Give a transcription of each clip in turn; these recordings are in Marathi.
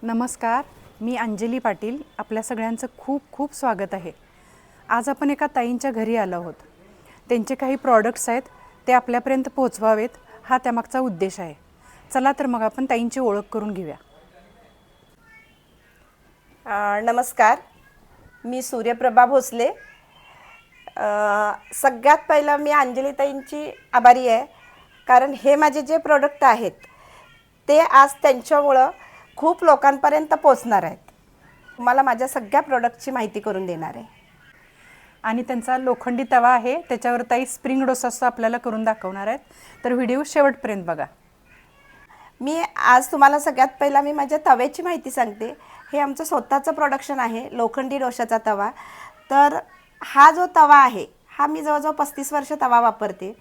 नमस्कार, मी अंजली पाटील. आपल्या सगळ्यांचं खूप खूप स्वागत आहे. आज आपण एका ताईंच्या घरी आलो आहोत. त्यांचे काही प्रॉडक्ट्स आहेत ते आपल्यापर्यंत पोहोचवावेत हा त्यामागचा उद्देश आहे. चला तर मग आपण ताईंची ओळख करून घेऊया. नमस्कार, मी सूर्यप्रभा भोसले. सगळ्यात पहिलं मी अंजलीताईंची आभारी आहे, कारण हे माझे जे प्रोडक्ट आहेत ते आज त्यांच्यामुळं खूप लोकांपर्यंत पोचणार आहेत. मला माझ्या सगळ्या प्रोडक्टची माहिती करून देणार आहे. आणि त्यांचा लोखंडी तवा आहे, त्याच्यावर ताई स्प्रिंग डोसा आपल्याला करून दाखवणार आहेत. तर व्हिडिओ शेवटपर्यंत बघा. मी आज तुम्हाला सगळ्यात पहिला मी माझ्या तव्याची माहिती सांगते. हे आमचं स्वतःचं प्रोडक्शन आहे, लोखंडी डोशाचा तवा. तर हा जो तवा आहे हा मी जवळजवळ 35 वर्ष तवा वापरते.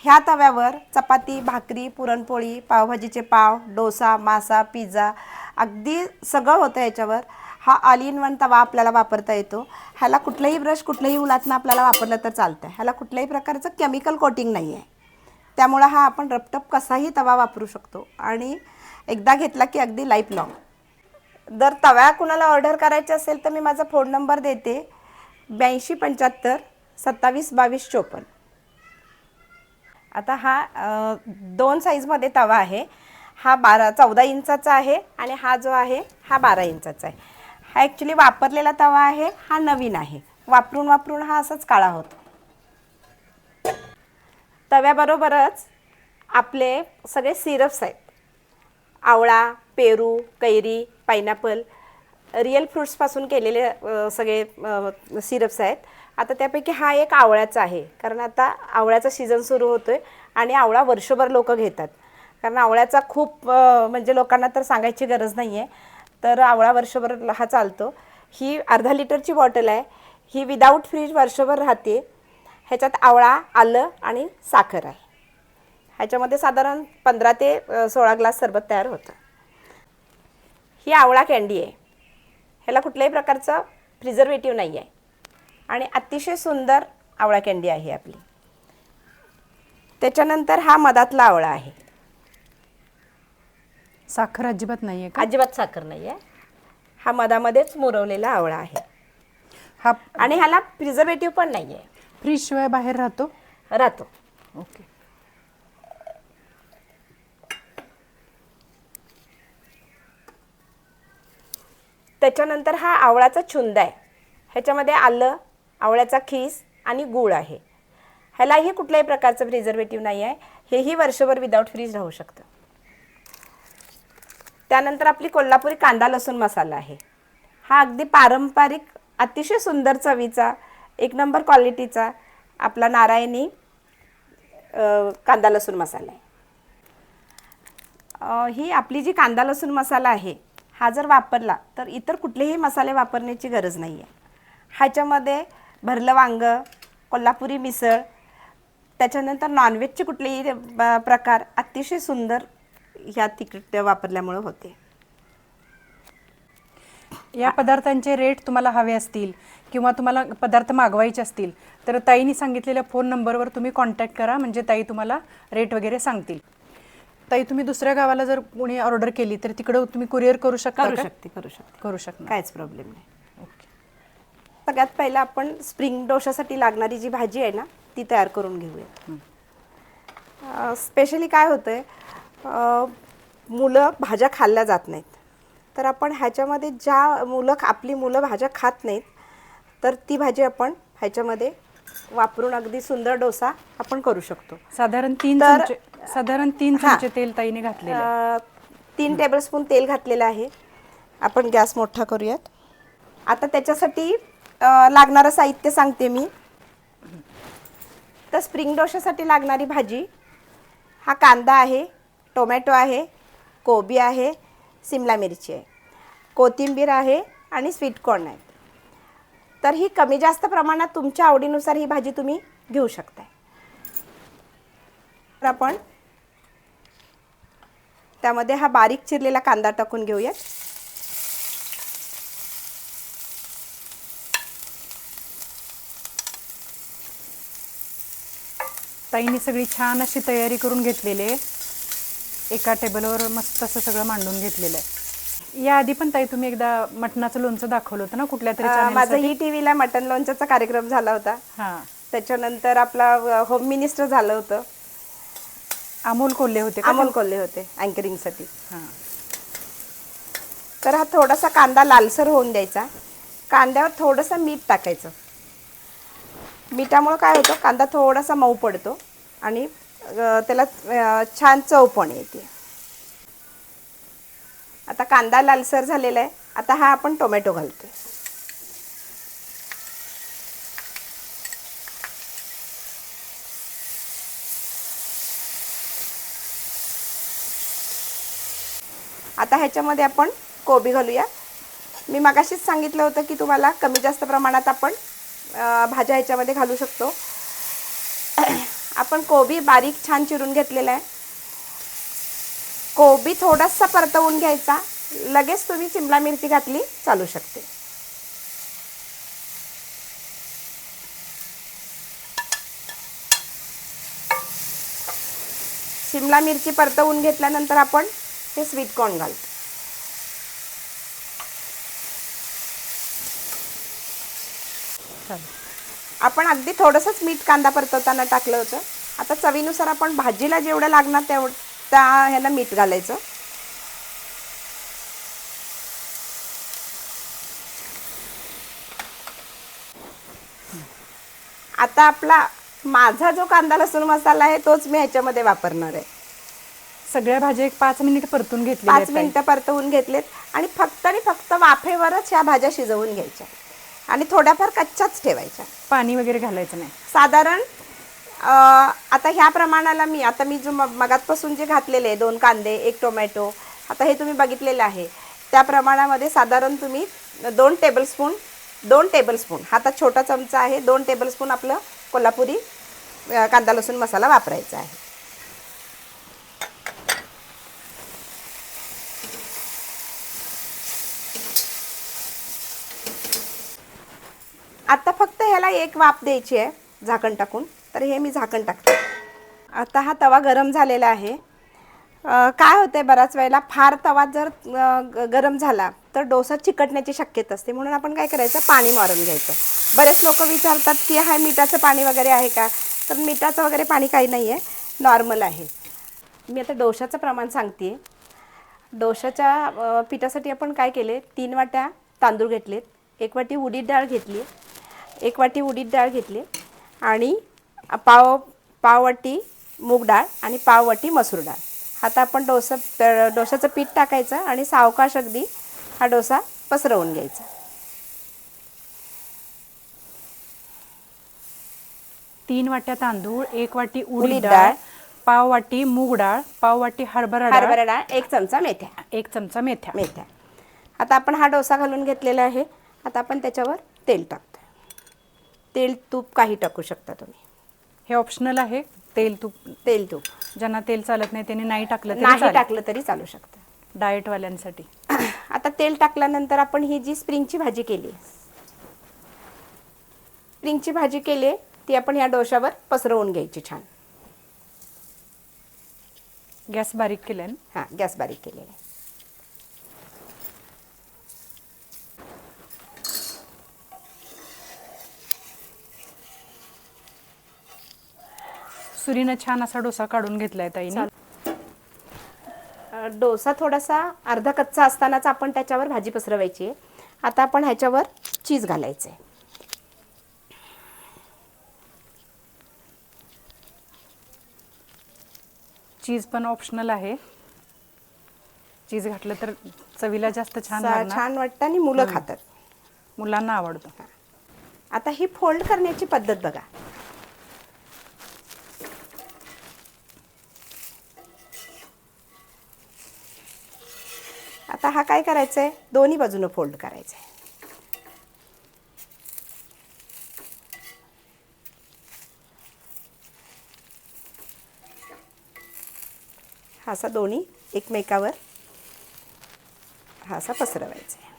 ह्या तव्यावर चपाती, भाकरी, पुरणपोळी, पावभाजीचे पाव, डोसा, मासा, पिझ्झा अगदी सगळं होतं याच्यावर. हा ऑल इन वन तवा आपल्याला वापरता येतो. ह्याला कुठलंही ब्रश, कुठलंही उलातनं आपल्याला वापरलं तर चालतं. ह्याला कुठल्याही प्रकारचं केमिकल कोटिंग नाही आहे. त्यामुळं हा आपण रपटप कसाही तवा वापरू शकतो आणि एकदा घेतला की अगदी लाईफ लाँग. जर तव्या कुणाला ऑर्डर करायची असेल तर मी माझा फोन नंबर देते, 8275 27 22 54. आता हा 2 साईजमध्ये तवा आहे. हा 14 इंचाचा आहे आणि हा जो आहे हा 12 इंचाचा आहे. हा ॲक्च्युली वापरलेला तवा आहे, हा नवीन आहे. वापरून वापरून हा असाच काळा होतो. तव्याबरोबरच आपले सगळे सिरप्स आहेत. आवळा, पेरू, कैरी, पायनॅपल, रिअल फ्रूट्सपासून केलेले सगळे सिरप्स आहेत. आता त्यापैकी हा एक आवळ्याचा आहे, कारण आता आवळ्याचा सीझन सुरू होतो आहे आणि आवळा वर्षभर लोक घेतात. कारण आवळ्याचा खूप म्हणजे लोकांना तर सांगायची गरज नाही आहे. तर आवळा वर्षभर हा चालतो. ही अर्धा लिटरची बॉटल आहे. ही विदाऊट फ्रीज वर्षभर राहते. ह्याच्यात आवळा, आलं आणि साखर आहे. ह्याच्यामध्ये साधारण 15 ते 16 ग्लास सरबत तयार होतं. ही आवळा कँडी आहे. ह्याला कुठल्याही प्रकारचं प्रिझर्वेटिव्ह नाही आहे आणि अतिशय सुंदर आवळा कँडी आहे आपली. त्याच्यानंतर हा मधातला आवळा आहे. साखर अजिबात नाही आहे का? अजिबात साखर नाही आहे. हा मधामध्येच मुरवलेला आवळा आहे. हा आणि ह्याला प्रिझर्वेटिव्ह पण नाही आहे. फ्रीज शिवाय बाहेर राहतो? राहतो. ओके. त्याच्यानंतर हा आवळाचा चुंदा आहे. ह्याच्यामध्ये आलं, आवळ्याचा खीस आणि गूळ आहे. ह्यालाही कुठल्याही प्रकारचं प्रिझर्वेटिव्ह नाही आहे. हेही वर्षभर विदाऊट फ्रीज राहू शकतं. त्यानंतर आपली कोल्हापुरी कांदा लसूण मसाला आहे. हा अगदी पारंपरिक, अतिशय सुंदर चवीचा, एक नंबर क्वालिटीचा आपला नारायणी कांदा लसूण मसाला आहे. ही आपली जी कांदा लसूण मसाला आहे हा जर वापरला तर इतर कुठलेही मसाले वापरण्याची गरज नाही आहे. ह्याच्यामध्ये भरलं वांगं, कोल्हापुरी मिसळ, त्याच्यानंतर नॉनव्हेजचे कुठलेही प्रकार अतिशय सुंदर ह्या तिखट वापरल्यामुळे होते. या पदार्थांचे रेट तुम्हाला हवे असतील किंवा तुम्हाला पदार्थ मागवायचे असतील तर ताईंनी सांगितलेल्या फोन नंबरवर तुम्ही कॉन्टॅक्ट करा, म्हणजे ताई तुम्हाला रेट वगैरे सांगतील. ताई, तुम्ही दुसऱ्या गावाला जर कोणी ऑर्डर केली तर तिकडं तुम्ही कुरिअर करू शकता? करू शकता. काहीच प्रॉब्लेम नाही. ओके. सगळ्यात पहिला आपण स्प्रिंग डोशासाठी लागणारी जी भाजी आहे ना ती तयार करून घेऊया. स्पेशली काय होतं आहे, मुलं भाज्या खाल्ल्या जात नाहीत. तर आपण ह्याच्यामध्ये आपली मुलं भाज्या खात नाहीत तर ती भाजी आपण ह्याच्यामध्ये वापरून अगदी सुंदर डोसा आपण करू शकतो. साधारण 3 चमचे तेल ताईने घातलेलं. 3 टेबलस्पून तेल घातलेलं आहे. आपण गॅस मोठा करूयात. आता त्याच्यासाठी लागणारं साहित्य सांगते मी. तर स्प्रिंग डोशासाठी लागणारी भाजी, हा कांदा आहे, टोमॅटो आहे, कोबी आहे, सिमला मिरची आहे, कोथिंबीर आहे आणि स्वीट कॉर्न आहे. तर ही कमी जास्त प्रमाणात तुमच्या आवडीनुसार ही भाजी तुम्ही घेऊ शकता. तर आपण त्यामध्ये हा बारीक चिरलेला कांदा टाकून घेऊयात. ताईंनी सगळी छान अशी तयारी करून घेतलेली आहे. एका टेबलवर मस्त असं सगळं मांडून घेतलेलं आहे. या आधी पण ताई तुम्ही एकदा मटणाचं लोणचं दाखवलं होतं ना कुठल्या तरी माझं चॅनलसाठी? ही टीव्हीला मटन लोणच्याचा कार्यक्रम झाला होता. हां, त्याच्यानंतर आपला होम मिनिस्टर झालं होतं. अमोल कोल्हे होते का? अमोल कोल्हे होते अँकरिंगसाठी. हां, तर हा थोडासा कांदा लालसर होऊन द्यायचा. कांद्यावर थोडंसं मीठ टाकायचं. मिठामुळे काय होतं, कांदा थोडासा मऊ पडतो आणि त्याला छान चव पण येते. आता कांदा लालसर झालेला आहे. आता हा आपण टोमॅटो घालतोय. आता ह्याच्यामध्ये आपण कोबी घालूया. मी मगाशीच सांगितलं होतं की तुम्हाला कमी जास्त प्रमाणात आपण भाज्या ह्याच्यामध्ये घालू शकतो. आपण कोबी बारीक छान चिरून घेतलेला आहे. कोबी थोडासा परतवून घ्यायचा. लगेच तुम्ही शिमला मिरची घातली चालू शकते. शिमला मिरची परतवून घेतल्यानंतर आपण हे स्वीट कॉर्न घालतो. चालेल. आपण अगदी थोडंसंच मीठ कांदा परतवताना टाकलं होतं. आता चवीनुसार आपण भाजीला जेवढं लागणार त्या ह्याला मीठ घालायचं. आता आपला माझा जो कांदा लसूण मसाला आहे तोच मी ह्याच्यामध्ये वापरणार आहे. सगळ्या भाज्या एक 5 मिनिट परतून घेतली. 5 मिनिटं परतवून घेतलेत आणि फक्त वाफेवरच ह्या भाज्या शिजवून घ्यायच्या आणि थोड्याफार कच्च्याच ठेवायच्या. पाणी वगैरे घालायचं नाही. साधारण आता ह्या प्रमाणाला मी जो मगातपासून जे घातलेले आहे 2 कांदे 1 टोमॅटो, आता हे तुम्ही बघितलेलं आहे त्या प्रमाणामध्ये साधारण तुम्ही 2 टेबलस्पून हा आता छोटा चमचा आहे, 2 टेबलस्पून आपलं कोल्हापुरी कांदा लसूण मसाला वापरायचा आहे. आता फक्त ह्याला एक वाफ द्यायची आहे झाकण टाकून. तर हे मी झाकण टाकते. आता हा तवा गरम झालेला आहे. काय होतंय बऱ्याच वेळेला फार तवा जर गरम झाला तर डोसा चिकटण्याची शक्यता असते. म्हणून आपण काय करायचं, पाणी मारून घ्यायचं. बरेच लोक विचारतात की हा मिठाचं पाणी वगैरे आहे का, तर मिठाचं वगैरे पाणी काही नाही आहे, नॉर्मल आहे. मी आता डोशाचं प्रमाण सांगते. डोशाच्या पिठासाठी आपण काय केले, 3 वाट्या तांदूळ घेतलेत, 1 वाटी उडीद डाळ घेतली, 1 वाटी उडीद डाळ घेतली आणि पाव वाटी मूग डाळ आणि पाव वाटी मसूर डाळ. आता आपण डोशाचं पीठ टाकायचं आणि सावकाश अगदी हा डोसा पसरवून घ्यायचा. तीन वाट्या तांदूळ, 1 वाटी उडीद डाळ, पाव वाटी मूग डाळ, पाव वाटी हरभरा डाळ, 1 चमचा मेथ्या, 1 चमचा मेथ्या. आता आपण हा डोसा घालून घेतलेला आहे. आता आपण त्याच्यावर तेल टाकतो. तेल तूप काही टाकू शकता तुम्ही, हे ऑप्शनल आहे. तेल तूप ज्यांना तेल चालत नाही त्यांनी नाही टाकलं तरी चालू शकतं, डाएटवाल्यांसाठी. आता तेल टाकल्यानंतर आपण ही जी स्प्रिंगची भाजी केली ती आपण या डोशावर पसरवून घ्यायची छान. गॅस बारीक केलाय ना? हां, गॅस बारीक केलेला आहे. सुरीनं छान असा डोसा काढून घेतलाय ताईने. डोसा थोडासा अर्धा कच्चा असतानाच आपण त्याच्यावर भाजी पसरवायची आहे. आता आपण ह्याच्यावर चीज घालायचं आहे. चीज पण ऑप्शनल आहे. चीज घातलं तर चवीला जास्त छान वाटतं आणि मुलं खातात, मुलांना आवडतं. आता ही फोल्ड करण्याची पद्धत बघा. आता हा काय करायचं आहे, दोन्ही बाजूनं फोल्ड करायचं आहे. हा असा दोन्ही एकमेकावर हा असा पसरवायचा आहे.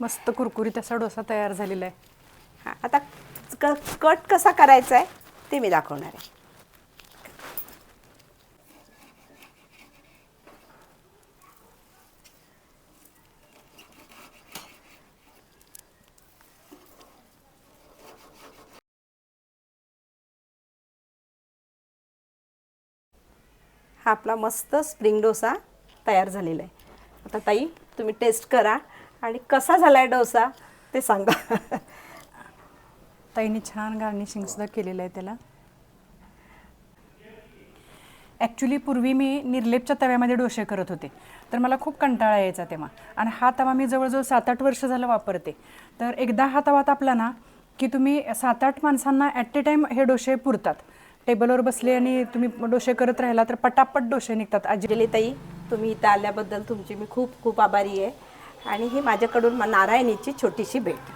मस्त कुरकुरीत असा डोसा तयार झालेला आहे. हा, आता कट कसा करायचा आहे ते मी दाखवणार आहे. हा आपला मस्त स्प्रिंग डोसा तयार झालेला आहे. आता ताई तुम्ही टेस्ट करा आणि कसा झाला आहे डोसा ते सांगा. ताईने छान गार्निशिंगसुद्धा केलेलं आहे त्याला. ॲक्च्युली पूर्वी मी निर्लेपच्या तव्यामध्ये डोसे करत होते, तर मला खूप कंटाळा यायचा तेव्हा. आणि हा तवा मी जवळजवळ 7-8 वर्ष झालं वापरते. तर एकदा हा तवा तापला ना की तुम्ही 7-8 माणसांना ॲट ए टाईम हे डोसे पुरतात. टेबलवर बसले आणि तुम्ही डोसे करत राहिला तर पटापट डोसे निघतात. अंजली ताई, तुम्ही इथं आल्याबद्दल तुमची मी खूप खूप आभारी आहे. आणि ही माझ्याकडून नारायणीची छोटीशी भेट.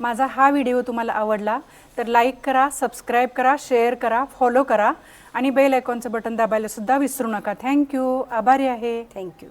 माझा हा व्हिडिओ तुम्हाला आवडला तर लाईक करा, सबस्क्राईब करा, शेअर करा, फॉलो करा आणि बेल आयकॉनचं बटन दाबायला सुद्धा विसरू नका. थँक्यू. आभारी आहे. थँक्यू.